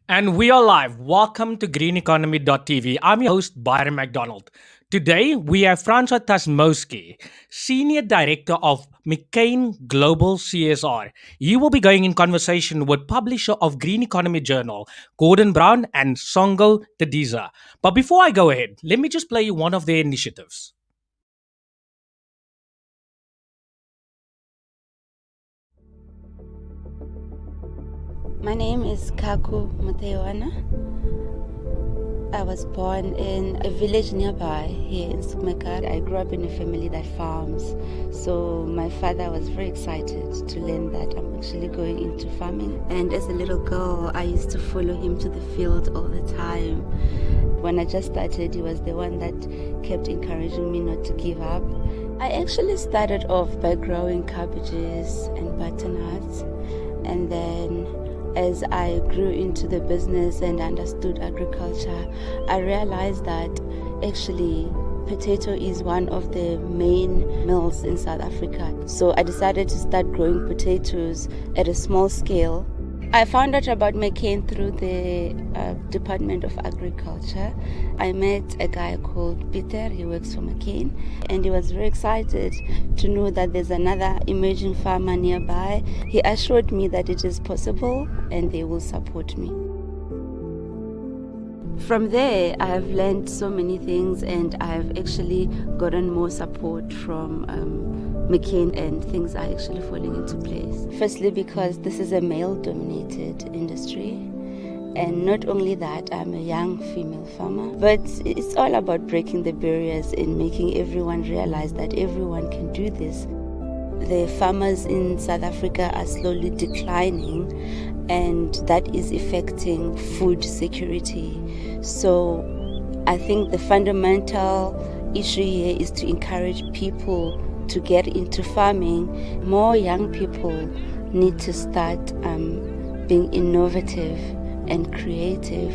And we are live. Welcome to greeneconomy.tv. I'm your host, Byron McDonald. Today, we have Francois Tasmowski, Senior Director of McCain Global CSR. He will be going in conversation with publisher of Green Economy Journal, Gordon Brown and Songo Tediza. But before I go ahead, let me just play you one of their initiatives. My name is Kaku Mutewana. I was born in a village nearby here in Sumekar. I grew up in a family that farms. So my father was very excited to learn that I'm actually going into farming. And as a little girl, I used to follow him to the field all the time. When I just started, he was the one that kept encouraging me not to give up. I actually started off by growing cabbages and butternuts, and then as I grew into the business and understood agriculture, I realized that actually potato is one of the main meals in South Africa. So I decided to start growing potatoes at a small scale. I found out about McCain through the Department of Agriculture. I met a guy called Peter, he works for McCain, and he was very excited to know that there's another emerging farmer nearby. He assured me that it is possible and they will support me. From there, I have learned so many things, and I have actually gotten more support from McCain, and things are actually falling into place. Firstly, because this is a male-dominated industry, and not only that, I'm a young female farmer, but it's all about breaking the barriers and making everyone realize that everyone can do this. The farmers in South Africa are slowly declining, and that is affecting food security. So I think the fundamental issue here is to encourage people to get into farming. More young people need to start being innovative and creative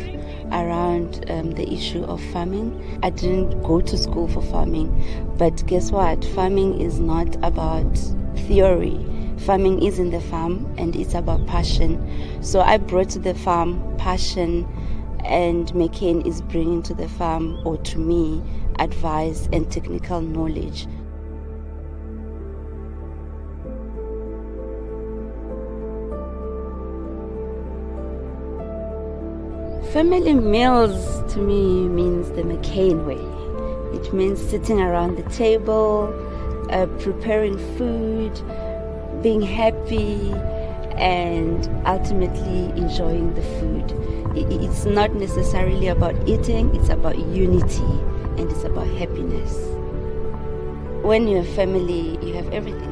around the issue of farming. I didn't go to school for farming, but guess what? Farming is not about theory. Farming is in the farm, and it's about passion. So I brought to the farm passion, and McCain is bringing to the farm, or to me, advice and technical knowledge. Family meals to me means the McCain way. It means sitting around the table, preparing food, being happy, and ultimately enjoying the food. It's not necessarily about eating, it's about unity, and it's about happiness. When you have family, you have everything.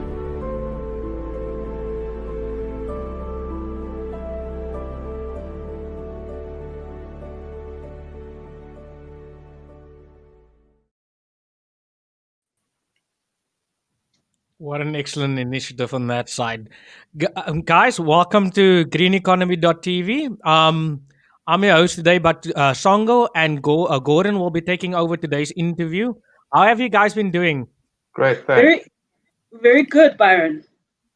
What an excellent initiative on that side. Guys, welcome to greeneconomy.tv. I'm your host today, but Songo and Gordon will be taking over today's interview. How have you guys been doing? Great, thanks. Very, very good, Byron.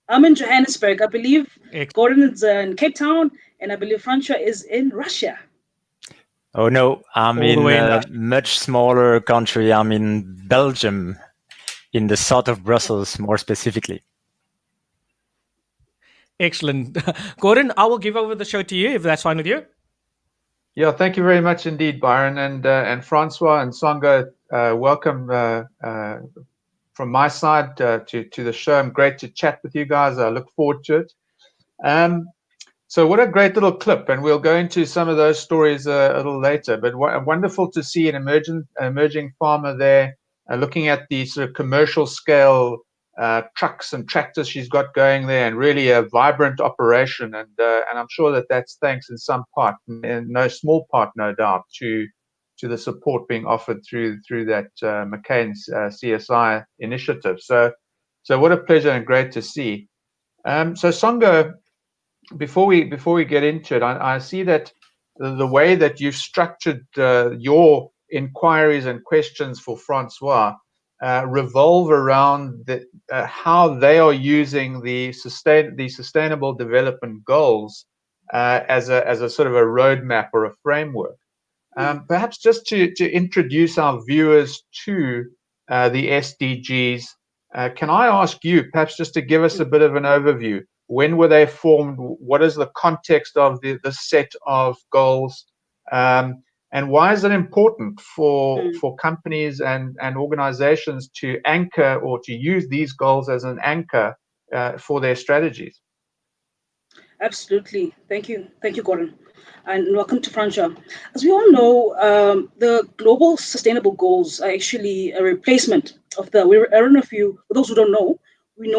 I'm in Johannesburg. I believe Gordon is in Cape Town, and I believe Francois is in Russia. Oh no, I'm All the in way in a Russia. much smaller country. I'm in Belgium, in the south of Brussels, more specifically. Excellent. Gordon, I will give over the show to you if that's fine with you. Yeah, thank you very much indeed, Byron, and Francois and Songa. Welcome from my side to the show. I'm great to chat with you guys. I look forward to it. So what a great little clip, and we'll go into some of those stories a little later. But wonderful to see an emerging farmer there, looking at the sort of commercial scale trucks and tractors she's got going there, and really a vibrant operation. And I'm sure that that's thanks in some part, in no small part, no doubt, to the support being offered through that McCain's CSI initiative. So what a pleasure and great to see. So Songa, before we get into it, I see that the way that you've structured your inquiries and questions for Francois revolve around how they are using the sustainable development goals as a sort of a roadmap or a framework. Perhaps just to introduce our viewers to the SDGs, can I ask you, perhaps just to give us a bit of an overview? When were they formed? What is the context of the set of goals? And why is it important for companies and organizations to anchor or to use these goals as an anchor for their strategies? Absolutely. Thank you, Gordon, and welcome to Francois. As we all know, the Global Sustainable Goals are actually a replacement of the. I don't know if you, for those who don't know, we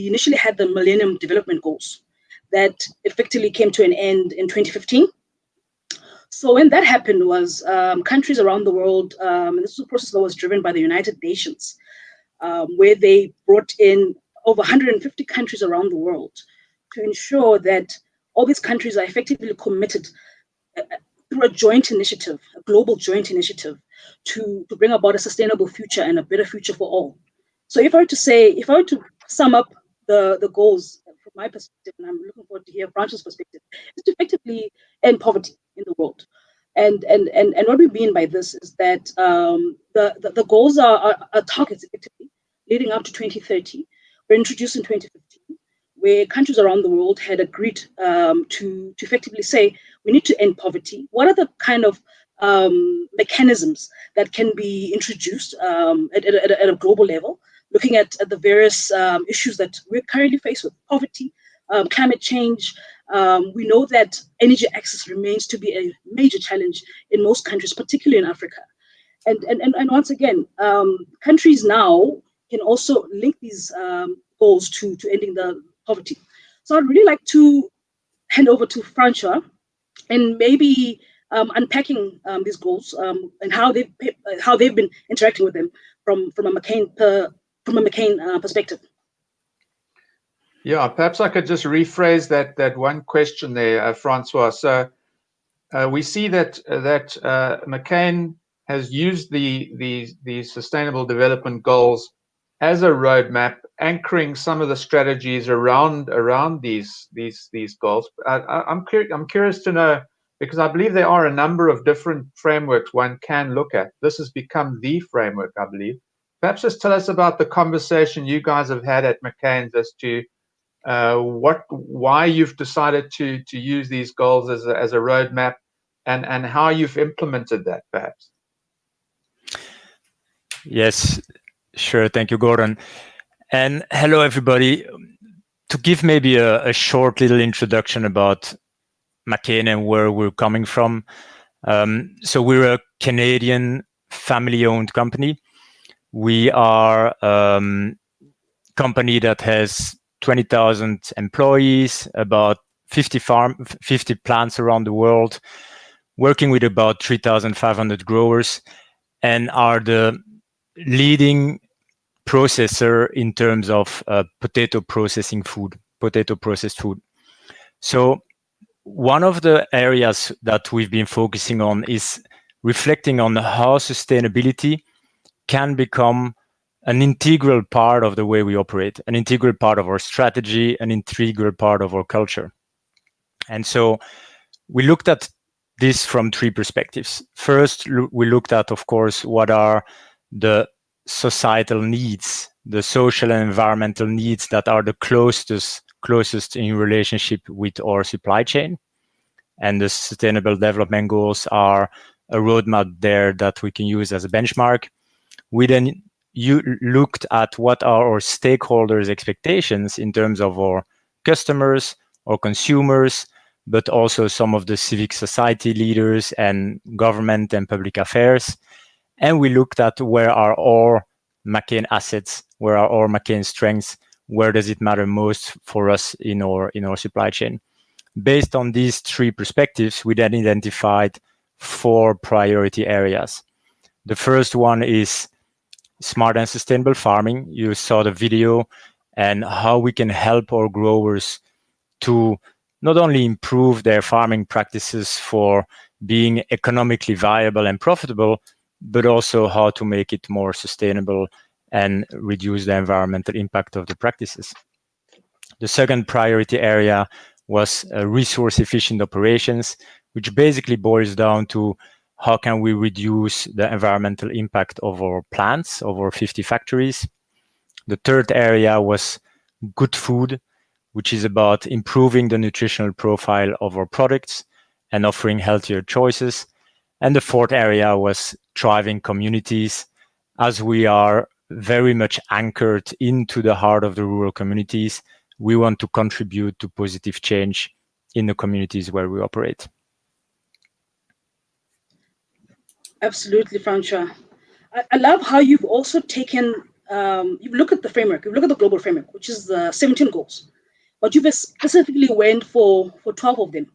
initially had the Millennium Development Goals that effectively came to an end in 2015. So when that happened was countries around the world, and this was a process that was driven by the United Nations, where they brought in over 150 countries around the world to ensure that all these countries are effectively committed through a joint initiative, a global joint initiative, to bring about a sustainable future and a better future for all. So if I were to sum up the goals from my perspective, and I'm looking forward to hear Francois' perspective, is to effectively end poverty in the world. And what we mean by this is that the goals are targets effectively leading up to 2030, were introduced in 2015, where countries around the world had agreed to effectively say, we need to end poverty. What are the kind of mechanisms that can be introduced at a global level, looking at the various issues that we're currently faced with, poverty, climate change. We know that energy access remains to be a major challenge in most countries, particularly in Africa. And once again, countries now can also link these goals to ending the poverty. So I'd really like to hand over to Francois and maybe unpacking these goals and how they've been interacting with them from a McCain perspective. Yeah, perhaps I could just rephrase that one question there, Francois. So we see that McCain has used the Sustainable Development Goals as a roadmap, anchoring some of the strategies around these goals. I'm curious to know, because I believe there are a number of different frameworks one can look at. This has become the framework, I believe. Perhaps just tell us about the conversation you guys have had at McCain's as to why you've decided to use these goals as a roadmap, and how you've implemented that, perhaps. Yes, sure. Thank you, Gordon. And hello, everybody. To give maybe a short little introduction about McCain and where we're coming from. So we're a Canadian family-owned company. We are a company that has 20,000 employees, about 50 plants around the world, working with about 3,500 growers, and are the leading processor in terms of potato processed food. So one of the areas that we've been focusing on is reflecting on how sustainability can become an integral part of the way we operate, an integral part of our strategy, an integral part of our culture. And so we looked at this from three perspectives. First, we looked at, of course, what are the societal needs, the social and environmental needs that are the closest in relationship with our supply chain. And the Sustainable Development Goals are a roadmap there that we can use as a benchmark. We then looked at what are our stakeholders' expectations in terms of our customers, our consumers, but also some of the civic society leaders and government and public affairs. And we looked at where are our McCain assets, where are our McCain strengths, where does it matter most for us in our supply chain. Based on these three perspectives, we then identified 4 priority areas. The first one is smart and sustainable farming. You saw the video and how we can help our growers to not only improve their farming practices for being economically viable and profitable, but also how to make it more sustainable and reduce the environmental impact of the practices. The second priority area was resource-efficient operations, which basically boils down to how can we reduce the environmental impact of our plants, of our 50 factories. The third area was good food, which is about improving the nutritional profile of our products and offering healthier choices. And the fourth area was thriving communities, as we are very much anchored into the heart of the rural communities. We want to contribute to positive change in the communities where we operate. Absolutely, Francois. I love how you've also taken, you've looked at the framework, you've looked at the global framework, which is the 17 goals, but you've specifically went for 12 of them.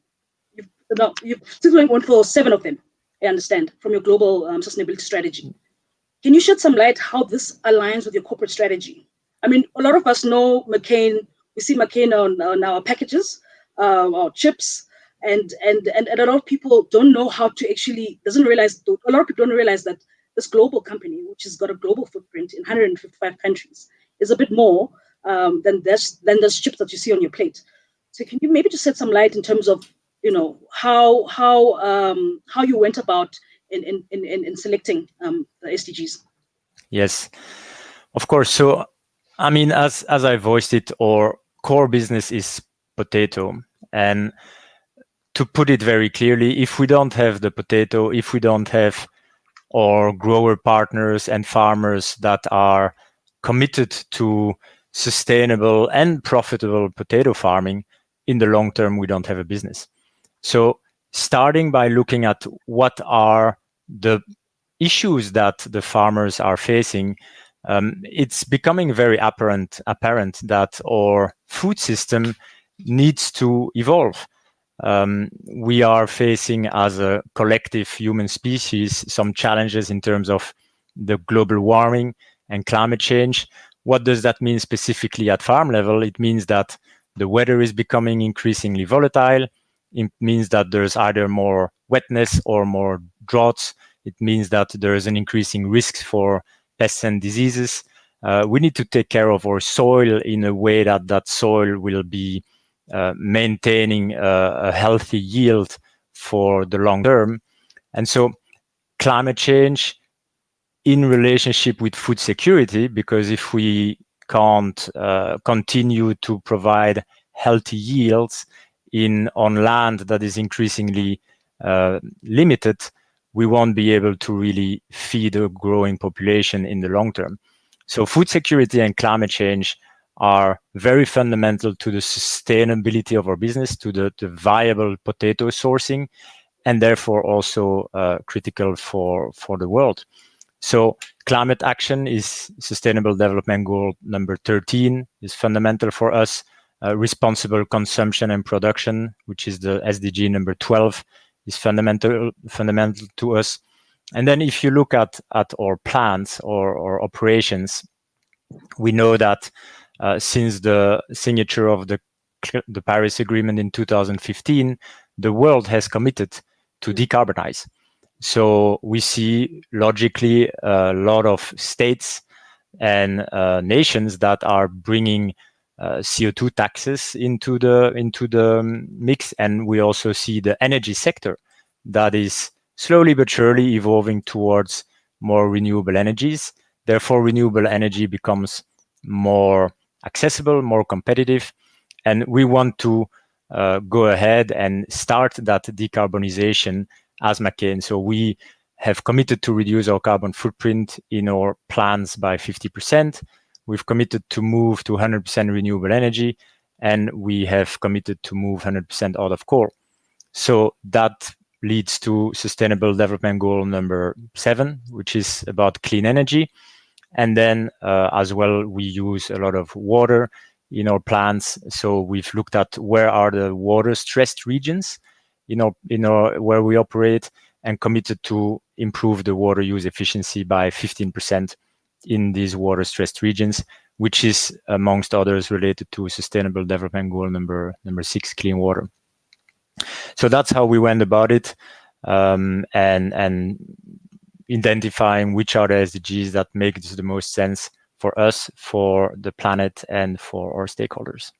You've specifically went for 7 of them, I understand, from your global sustainability strategy. Can you shed some light how this aligns with your corporate strategy? I mean, a lot of us know McCain. We see McCain on our packages, our chips, and a lot of people don't know how to actually, a lot of people don't realize that this global company, which has got a global footprint in 155 countries, is a bit more than those chips that you see on your plate. So can you maybe just shed some light in terms of, you know, how you went about in selecting the SDGs? Yes, of course. So, I mean, as I voiced it, our core business is potato. And to put it very clearly, if we don't have the potato, if we don't have our grower partners and farmers that are committed to sustainable and profitable potato farming, in the long term, we don't have a business. So starting by looking at what are the issues that the farmers are facing, it's becoming very apparent that our food system needs to evolve. We are facing, as a collective human species, some challenges in terms of the global warming and climate change. What does that mean specifically at farm level? It means that the weather is becoming increasingly volatile. It means that there's either more wetness or more droughts. It means that there is an increasing risk for pests and diseases. We need to take care of our soil in a way that soil will be maintaining a healthy yield for the long term. And so climate change in relationship with food security, because if we can't continue to provide healthy yields on land that is increasingly limited, we won't be able to really feed a growing population in the long term. So food security and climate change are very fundamental to the sustainability of our business, to the viable potato sourcing, and therefore also critical for the world. So climate action is Sustainable Development Goal number 13, is fundamental for us. Responsible consumption and production, which is the SDG number 12, is fundamental to us. And then if you look at our plants or operations, we know that since the signature of the Paris Agreement in 2015, the world has committed to decarbonize. So we see logically a lot of states and nations that are bringing CO2 taxes into the mix, and we also see the energy sector that is slowly but surely evolving towards more renewable energies. Therefore, renewable energy becomes more accessible, more competitive, and we want to go ahead and start that decarbonization as McCain. So we have committed to reduce our carbon footprint in our plans by 50%. We've committed to move to 100% renewable energy, and we have committed to move 100% out of coal. So that leads to Sustainable Development Goal number 7, which is about clean energy. And then as well, we use a lot of water in our plants. So we've looked at where are the water-stressed regions where we operate, and committed to improve the water use efficiency by 15% in these water-stressed regions, which is, amongst others, related to Sustainable Development Goal number 6, clean water. So that's how we went about it, and identifying which are the SDGs that make the most sense for us, for the planet, and for our stakeholders.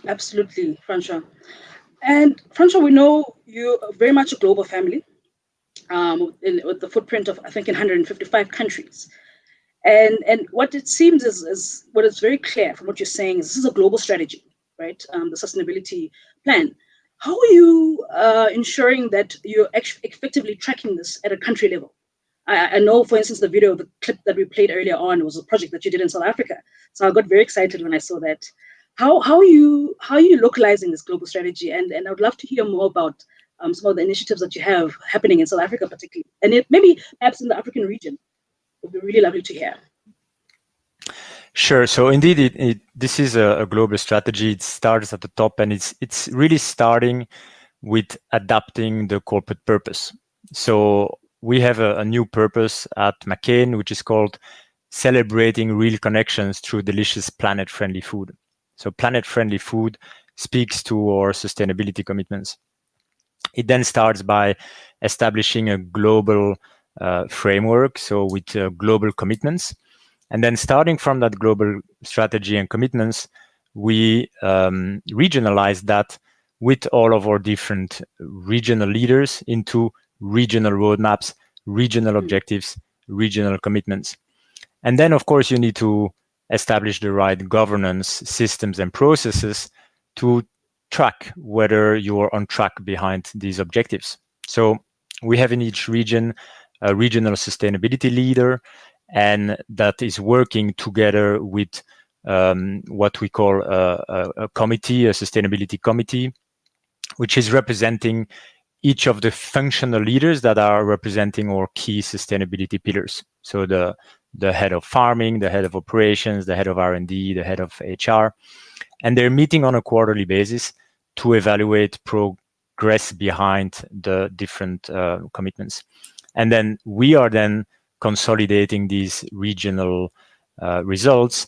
Absolutely, Francois. And Francois, we know you're very much a global family, with the footprint of, I think, in 155 countries. And what it seems is what is very clear from what you're saying is this is a global strategy, right? The sustainability plan. How are you ensuring that you're effectively tracking this at a country level? I know, for instance, the clip that we played earlier on was a project that you did in South Africa. So I got very excited when I saw that. How are you localizing this global strategy? And I would love to hear more about some of the initiatives that you have happening in South Africa, particularly, and maybe perhaps in the African region. It would be really lovely to hear. Sure. So indeed, this is a global strategy. It starts at the top, and it's really starting with adapting the corporate purpose. So we have a new purpose at McCain, which is called celebrating real connections through delicious planet-friendly food. So planet-friendly food speaks to our sustainability commitments. It then starts by establishing a global framework, so with global commitments. And then starting from that global strategy and commitments, we regionalize that with all of our different regional leaders into regional roadmaps, regional objectives, regional commitments. And then, of course, you need to establish the right governance systems and processes to track whether you are on track behind these objectives. So we have in each region a regional sustainability leader, and that is working together with what we call a committee, a sustainability committee, which is representing each of the functional leaders that are representing our key sustainability pillars. So the head of farming, the head of operations, the head of R&D, the head of HR, and they're meeting on a quarterly basis to evaluate progress behind the different commitments. And then we are then consolidating these regional results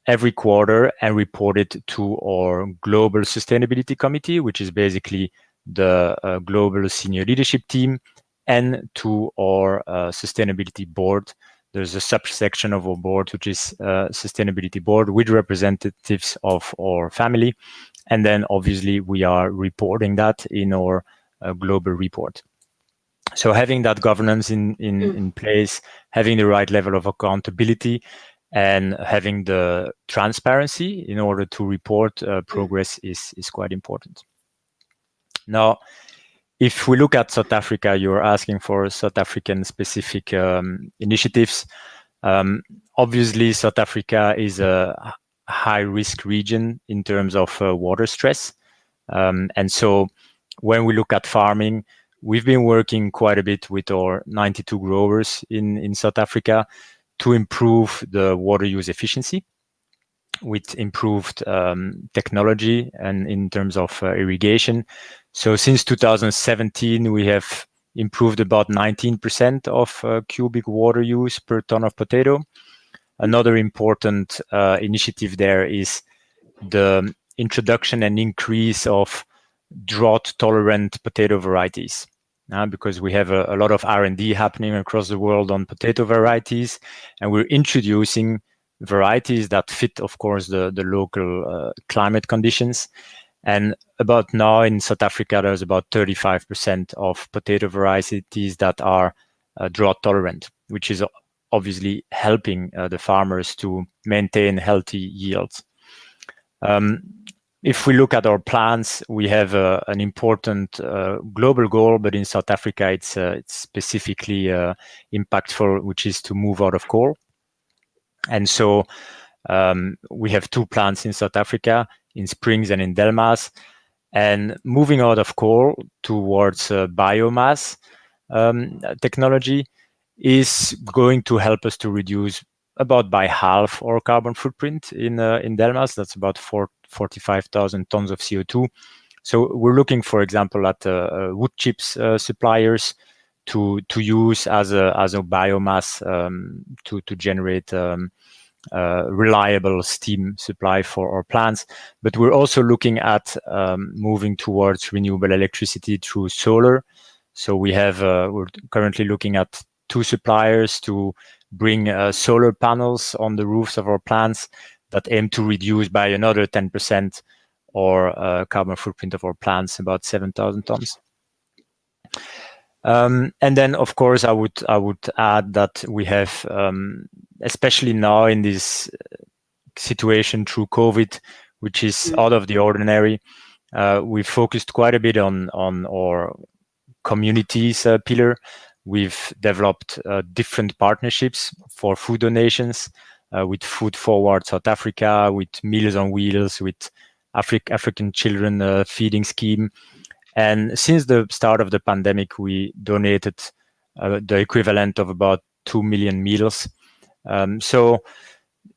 every quarter and report it to our global sustainability committee, which is basically the global senior leadership team, and to our sustainability board. There's a subsection of our board, which is sustainability board with representatives of our family. And then obviously we are reporting that in our global report. So having that governance in place, having the right level of accountability, and having the transparency in order to report progress is quite important. Now, if we look at South Africa, you're asking for South African specific initiatives. Obviously, South Africa is a high-risk region in terms of water stress. And so when we look at farming, we've been working quite a bit with our 92 growers in South Africa to improve the water use efficiency with improved technology and in terms of irrigation. So since 2017, we have improved about 19% of cubic water use per ton of potato. Another important initiative there is the introduction and increase of drought-tolerant potato varieties. Because we have a lot of R&D happening across the world on potato varieties, and we're introducing varieties that fit, of course, the local climate conditions. And about now in South Africa, there's about 35% of potato varieties that are drought tolerant, which is obviously helping the farmers to maintain healthy yields. If we look at our plans, we have an important global goal, but in South Africa, it's specifically impactful, which is to move out of coal. And so we have two plants in South Africa, in Springs and in Delmas, and moving out of coal towards biomass technology is going to help us to reduce about by half our carbon footprint in Delmas. That's about 45,000 tons of CO2. So we're looking, for example, at wood chips suppliers to use as a biomass to generate reliable steam supply for our plants. But we're also looking at moving towards renewable electricity through solar. So we're currently looking at 2 suppliers to bring solar panels on the roofs of our plants that aim to reduce by another 10% or carbon footprint of our plants about 7,000 tons. And then, of course, I would add that we have, especially now in this situation through COVID, which is out of the ordinary, we focused quite a bit on our communities pillar. We've developed different partnerships for food donations with Food Forward South Africa, with Meals on Wheels, with African Children Feeding Scheme. And since the start of the pandemic, we donated the equivalent of about 2 million meals. So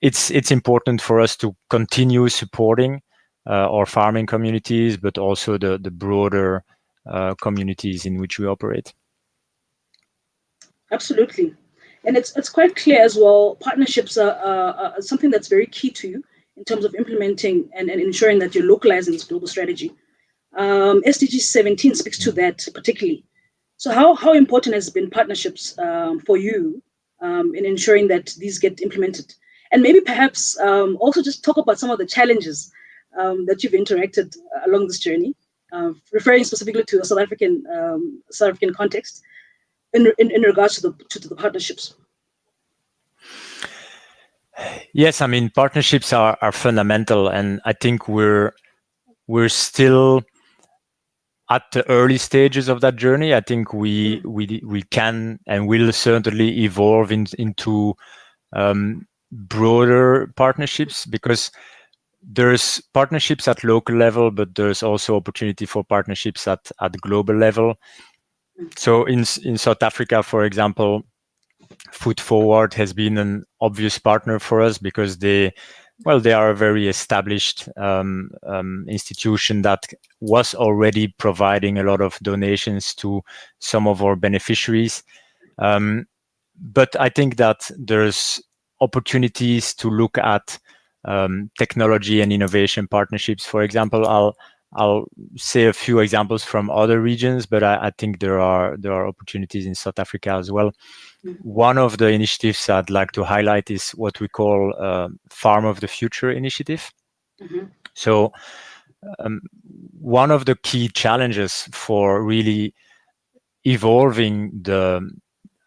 it's important for us to continue supporting our farming communities, but also the broader communities in which we operate. Absolutely. And it's quite clear as well, partnerships are something that's very key to you in terms of implementing and ensuring that you're localizing this global strategy. SDG 17 speaks to that particularly. So how important has been partnerships for you in ensuring that these get implemented? And maybe perhaps also just talk about some of the challenges that you've interacted along this journey, referring specifically to the South African context in regards to the partnerships. Yes, I mean, partnerships are fundamental, and I think we're still at the early stages of that journey. I think we can and will certainly evolve into broader partnerships, because there's partnerships at local level, but there's also opportunity for partnerships at global level. So in South Africa, for example, Food Forward has been an obvious partner for us because they are a very established institution that was already providing a lot of donations to some of our beneficiaries. But I think that there's opportunities to look at technology and innovation partnerships. For example, I'll say a few examples from other regions, but I think there are opportunities in South Africa as well. One of the initiatives I'd like to highlight is what we call Farm of the Future initiative. So one of the key challenges for really evolving the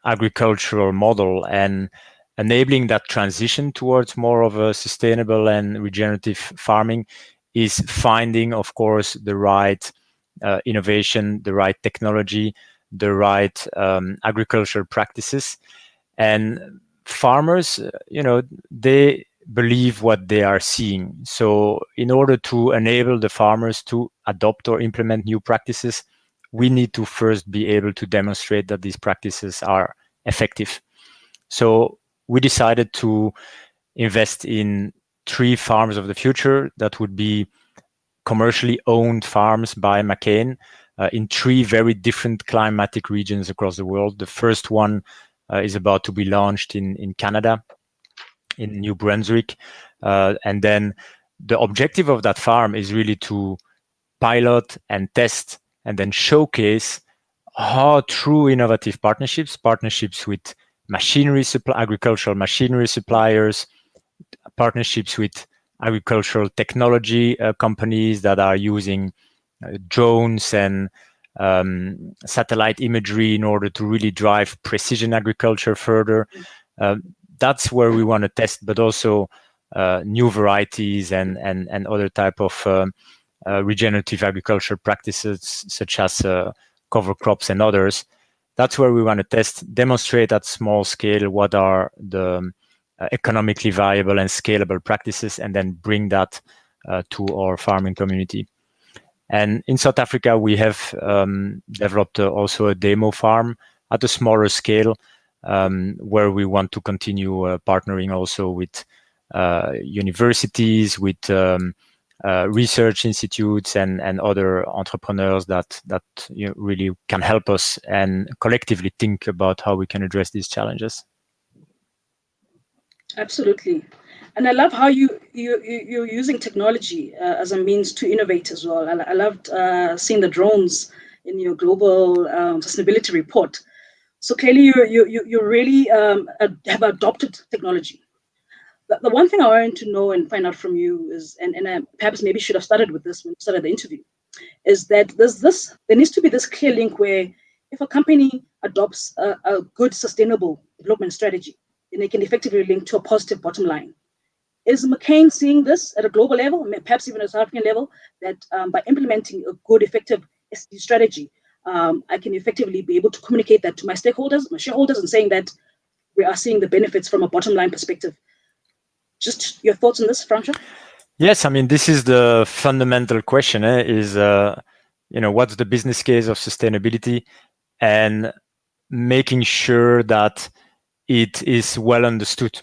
agricultural model and enabling that transition towards more of a sustainable and regenerative farming is finding, of course, the right innovation, the right technology, the right agricultural practices. And farmers, they believe what they are seeing. So in order to enable the farmers to adopt or implement new practices, we need to first be able to demonstrate that these practices are effective. So we decided to invest in 3 farms of the future that would be commercially owned farms by McCain in 3 very different climatic regions across the world. The first one is about to be launched in Canada, in New Brunswick. And then the objective of that farm is really to pilot and test and then showcase how through innovative partnerships with agricultural machinery suppliers, partnerships with agricultural technology companies that are using drones and satellite imagery in order to really drive precision agriculture further. That's where we want to test, but also new varieties and other type of regenerative agriculture practices, such as cover crops and others. That's where we want to test, demonstrate at small scale what are the economically viable and scalable practices, and then bring that to our farming community. And in South Africa, we have developed also a demo farm at a smaller scale, where we want to continue partnering also with universities, with research institutes and other entrepreneurs that really can help us and collectively think about how we can address these challenges. Absolutely. And I love how you're using technology as a means to innovate as well. I loved seeing the drones in your global sustainability report. So clearly you really have adopted technology. The one thing I wanted to know and find out from you is, and I perhaps maybe should have started with this when we started the interview, is that there needs to be this clear link where if a company adopts a good sustainable development strategy, then they can effectively link to a positive bottom line. Is McCain seeing this at a global level, perhaps even at a South African level, that by implementing a good, effective SD strategy, I can effectively be able to communicate that to my stakeholders, my shareholders, and saying that we are seeing the benefits from a bottom line perspective? Just your thoughts on this, Francois? Yes, I mean, this is the fundamental question, is, what's the business case of sustainability, and making sure that it is well understood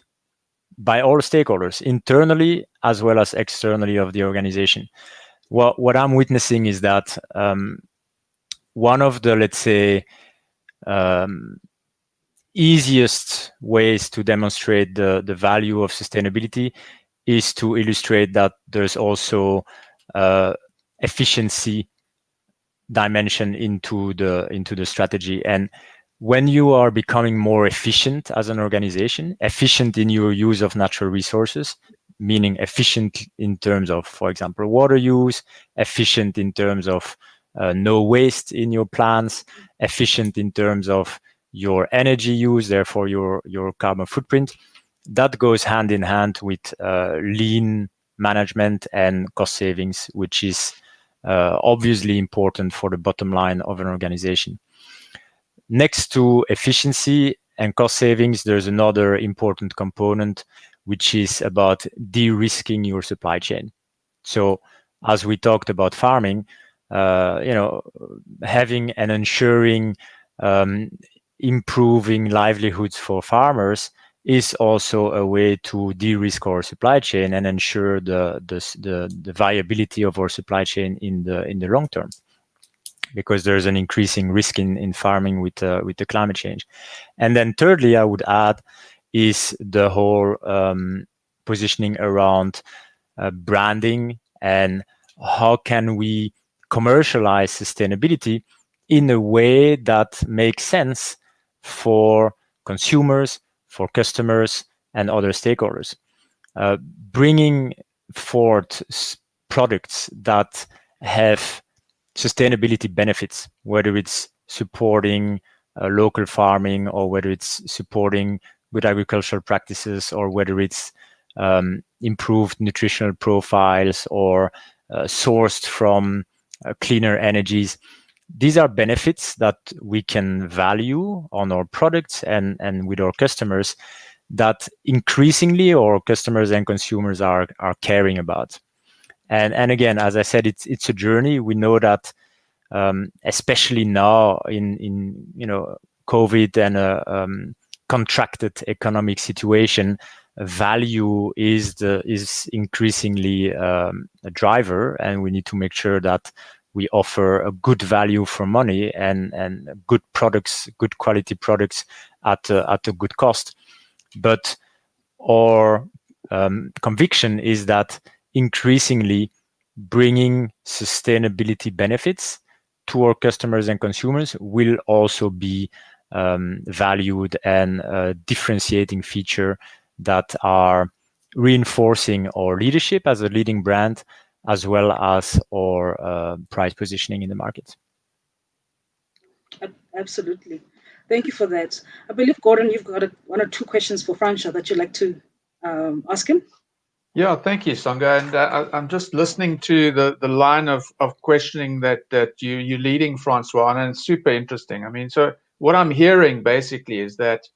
by all stakeholders, internally as well as externally of the organization. What I'm witnessing is that one of the, let's say, easiest ways to demonstrate the value of sustainability is to illustrate that there's also efficiency dimension into the strategy. And when you are becoming more efficient as an organization, efficient in your use of natural resources, meaning efficient in terms of, for example, water use, efficient in terms of no waste in your plants, efficient in terms of your energy use, therefore your carbon footprint, that goes hand in hand with lean management and cost savings, which is obviously important for the bottom line of an organization. Next to efficiency and cost savings, there's another important component, which is about de-risking your supply chain. So as we talked about farming, having and ensuring improving livelihoods for farmers is also a way to de-risk our supply chain and ensure the viability of our supply chain in the long term, because there's an increasing risk in farming with the climate change. And then thirdly, I would add, is the whole positioning around branding and how can we commercialize sustainability in a way that makes sense for consumers, for customers, and other stakeholders. Bringing forth products that have sustainability benefits, whether it's supporting local farming or whether it's supporting good agricultural practices or whether it's improved nutritional profiles or sourced from cleaner energies. These are benefits that we can value on our products and with our customers that increasingly our customers and consumers are caring about. And again, as I said, it's a journey. We know that especially now in COVID and a contracted economic situation, value is increasingly a driver, and we need to make sure that we offer a good value for money and good products, good quality products at a good cost. But our conviction is that increasingly bringing sustainability benefits to our customers and consumers will also be valued and a differentiating feature that are reinforcing our leadership as a leading brand, as well as our price positioning in the market. Absolutely. Thank you for that. I believe, Gordon, you've got one or two questions for Francois that you'd like to ask him. Yeah, thank you, Songa. And I'm just listening to the line of questioning that you're leading, Francois, and it's super interesting. I mean, so what I'm hearing basically is that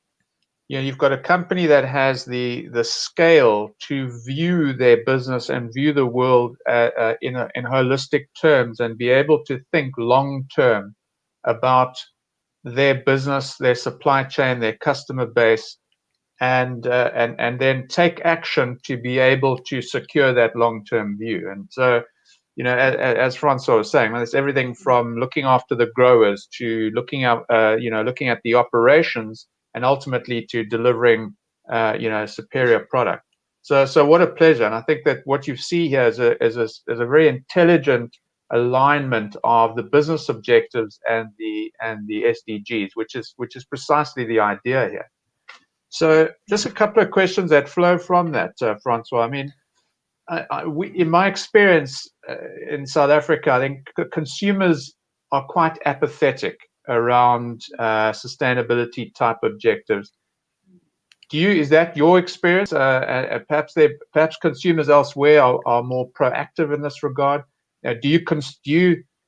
you've got a company that has the scale to view their business and view the world in holistic terms and be able to think long term about their business, their supply chain, their customer base, and then take action to be able to secure that long-term view. And so, as Francois was saying, it's everything from looking after the growers to looking at the operations and ultimately to delivering a superior product. So what a pleasure. And I think that what you see here is a very intelligent alignment of the business objectives and the SDGs, which is precisely the idea here. So just a couple of questions that flow from that, Francois. I mean, in my experience in South Africa, I think consumers are quite apathetic around sustainability type objectives. Is that your experience? Perhaps consumers elsewhere are more proactive in this regard. Do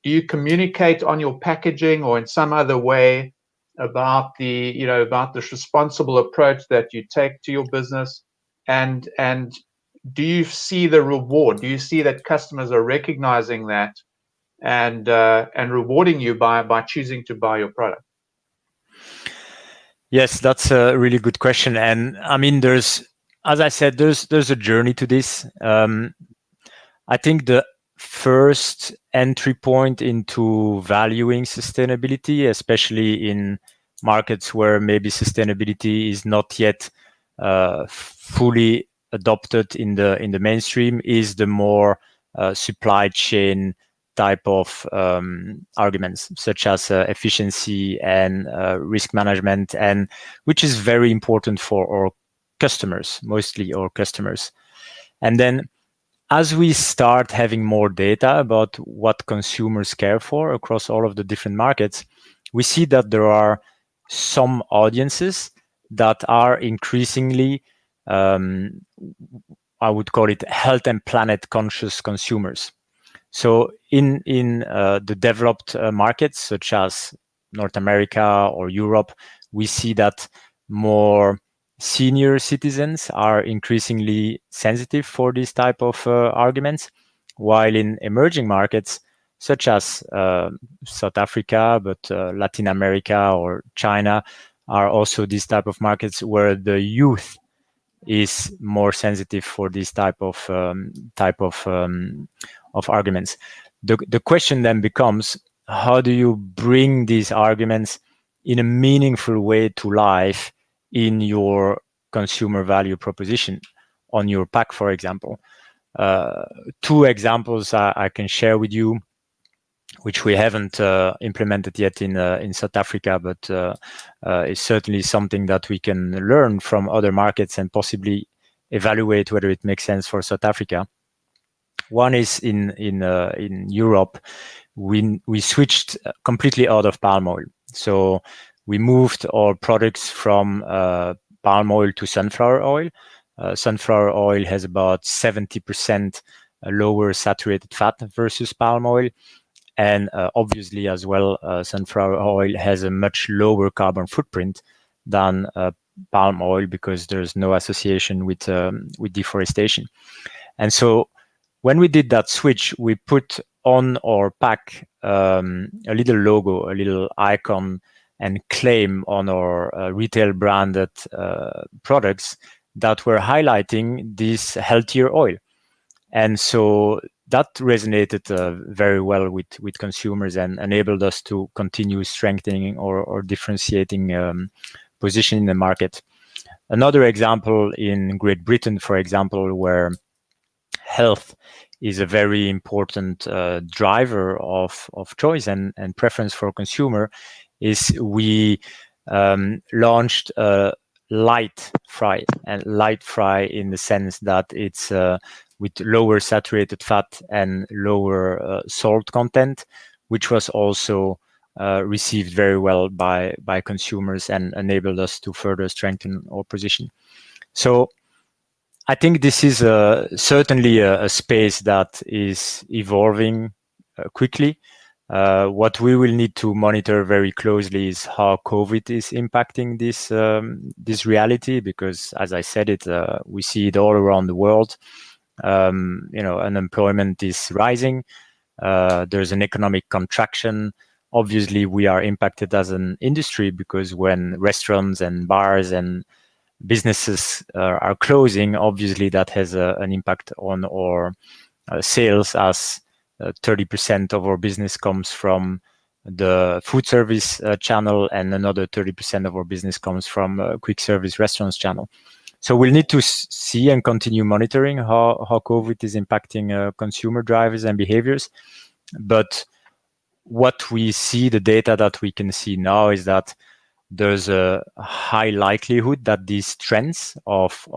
you communicate on your packaging or in some other way about this responsible approach that you take to your business, and do you see the reward? Do you see that customers are recognizing that and rewarding you by choosing to buy your product? Yes, that's a really good question. And I mean, as I said, there's a journey to this. I think the first entry point into valuing sustainability, especially in markets where maybe sustainability is not yet fully adopted in the mainstream, is the more supply chain type of arguments, such as efficiency and risk management, and which is very important for our customers, mostly our customers. And then as we start having more data about what consumers care for across all of the different markets, we see that there are some audiences that are increasingly, I would call it health and planet conscious consumers. So in the developed markets, such as North America or Europe, we see that more senior citizens are increasingly sensitive for these type of arguments, while in emerging markets, such as South Africa, but Latin America or China, are also these type of markets where the youth is more sensitive for this type of arguments. The question then becomes, how do you bring these arguments in a meaningful way to life in your consumer value proposition on your pack, for example? Two examples I can share with you, which we haven't implemented yet in South Africa, but is certainly something that we can learn from other markets and possibly evaluate whether it makes sense for South Africa. One is in Europe, we switched completely out of palm oil. So we moved our products from palm oil to sunflower oil. Sunflower oil has about 70% lower saturated fat versus palm oil. And obviously as well, sunflower oil has a much lower carbon footprint than palm oil because there's no association with deforestation. And so when we did that switch, we put on our pack a little logo, a little icon and claim on our retail branded products that were highlighting this healthier oil. And so that resonated very well with consumers and enabled us to continue strengthening or differentiating position in the market. Another example in Great Britain, for example, where health is a very important driver of choice and preference for consumer, is we launched light fry, and light fry in the sense that it's with lower saturated fat and lower salt content, which was also received very well by consumers and enabled us to further strengthen our position. So I think this is certainly a space that is evolving quickly. What we will need to monitor very closely is how COVID is impacting this reality, because as I said it, we see it all around the world. Unemployment is rising. There's an economic contraction. Obviously, we are impacted as an industry because when restaurants and bars and businesses are closing, obviously that has an impact on our sales, as 30% of our business comes from the food service channel, and another 30% of our business comes from quick service restaurants channel. So we'll need to see and continue monitoring how COVID is impacting consumer drivers and behaviors. But what we see, the data that we can see now, is that there's a high likelihood that these trends of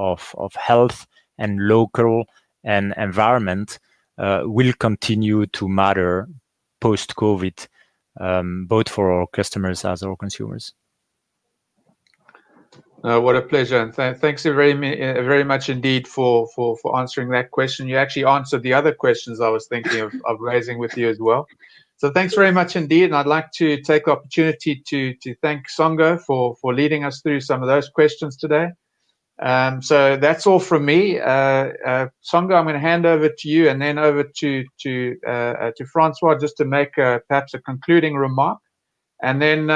health and local and environment will continue to matter post-COVID, both for our customers as our consumers. What a pleasure, and thanks very much indeed for answering that question. You actually answered the other questions I was thinking of raising with you as well. So thanks very much indeed, and I'd like to take the opportunity to thank Songo for leading us through some of those questions today. So that's all from me. Songo, I'm going to hand over to you, and then over to Francois just to make perhaps a concluding remark. And then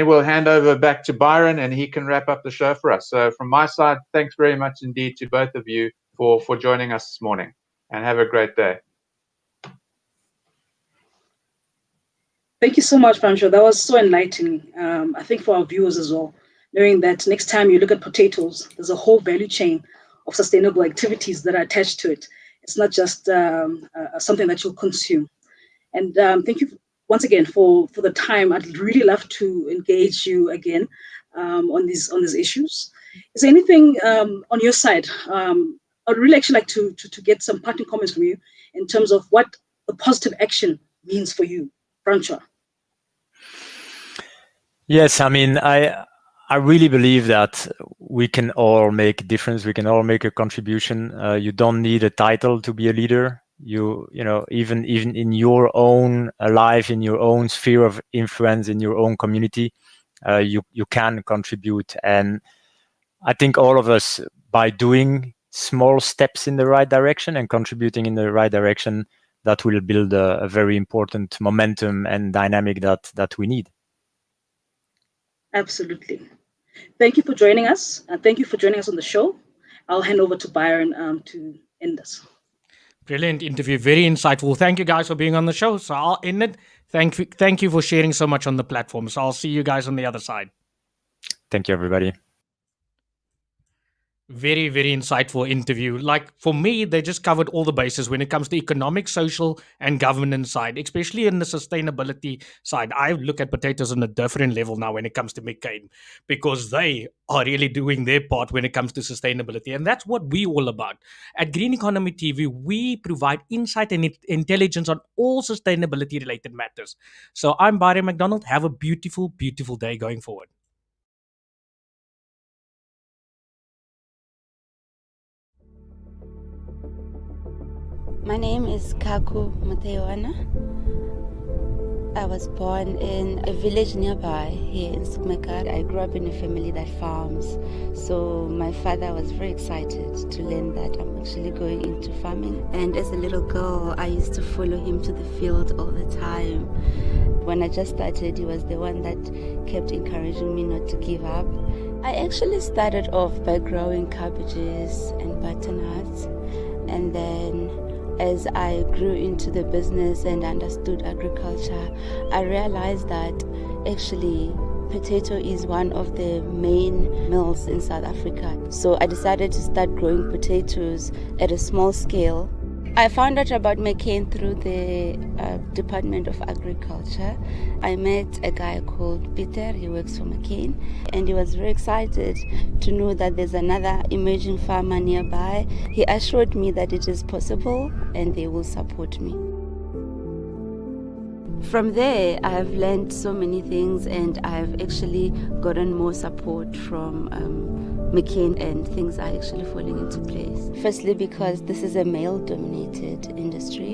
we'll hand over back to Byron, and he can wrap up the show for us. So from my side, thanks very much indeed to both of you for joining us this morning, and have a great day. Thank you so much, Francois. That was so enlightening. I think for our viewers as well, knowing that next time you look at potatoes, there's a whole value chain of sustainable activities that are attached to it. It's not just something that you'll consume. And thank you once again for the time. I'd really love to engage you again on these issues. Is there anything on your side? I'd really actually like to get some parting comments from you in terms of what the positive action means for you, Francois. Yes, I mean, I really believe that we can all make a difference. We can all make a contribution. You don't need a title to be a leader. You know, even in your own life, in your own sphere of influence, in your own community, you can contribute. And I think all of us, by doing small steps in the right direction and contributing in the right direction, that will build a very important momentum and dynamic that we need. Absolutely. Thank you for joining us. Thank you for joining us on the show. I'll hand over to Byron to end us. Brilliant interview, very insightful. Thank you guys for being on the show. So I'll end it. Thank you for sharing so much on the platform. So I'll see you guys on the other side. Thank you, everybody. Very, very insightful interview. Like, for me, they just covered all the bases when it comes to economic, social, and governance side, especially in the sustainability side. I look at potatoes on a different level now when it comes to McCain, because they are really doing their part when it comes to sustainability. And that's what we're all about. At Green Economy TV, we provide insight and intelligence on all sustainability related matters. So I'm Barry McDonald. Have a beautiful, beautiful day going forward. My name is Kaku Mutewana. I was born in a village nearby here in Sukmekar. I grew up in a family that farms. So my father was very excited to learn that I'm actually going into farming. And as a little girl, I used to follow him to the field all the time. When I just started, he was the one that kept encouraging me not to give up. I actually started off by growing cabbages and butternuts, and then as I grew into the business and understood agriculture, I realized that actually potato is one of the main meals in South Africa. So I decided to start growing potatoes at a small scale. I found out about McCain through the Department of Agriculture. I met a guy called Peter. He works for McCain, and he was very excited to know that there's another emerging farmer nearby. He assured me that it is possible and they will support me. From there, I have learned so many things, and I've actually gotten more support from McCain, and things are actually falling into place. Firstly, because this is a male-dominated industry,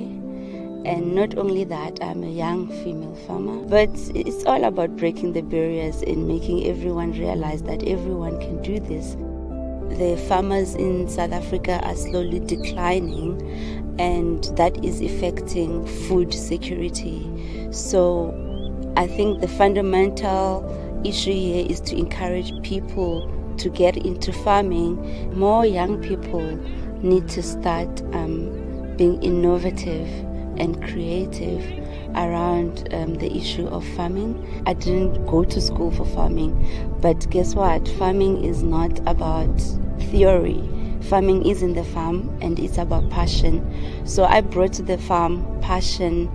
and not only that, I'm a young female farmer, but it's all about breaking the barriers and making everyone realize that everyone can do this. The farmers in South Africa are slowly declining, and that is affecting food security. So I think the fundamental issue here is to encourage people to get into farming. More young people need to start being innovative and creative around the issue of farming. I didn't go to school for farming, but guess what? Farming is not about theory. Farming is in the farm, and it's about passion. So I brought to the farm passion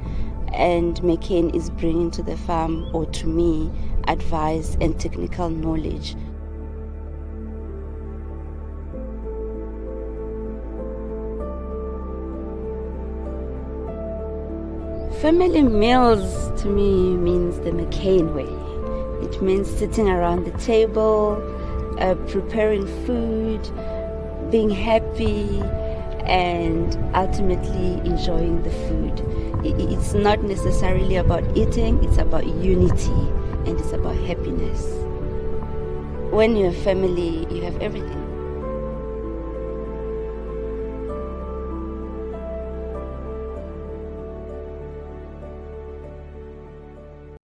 and McCain is bringing to the farm, or to me, advice and technical knowledge. Family meals to me means the McCain way. It means sitting around the table, preparing food, being happy, and ultimately enjoying the food. It's not necessarily about eating, it's about unity, and it's about happiness. When you're a family, you have everything.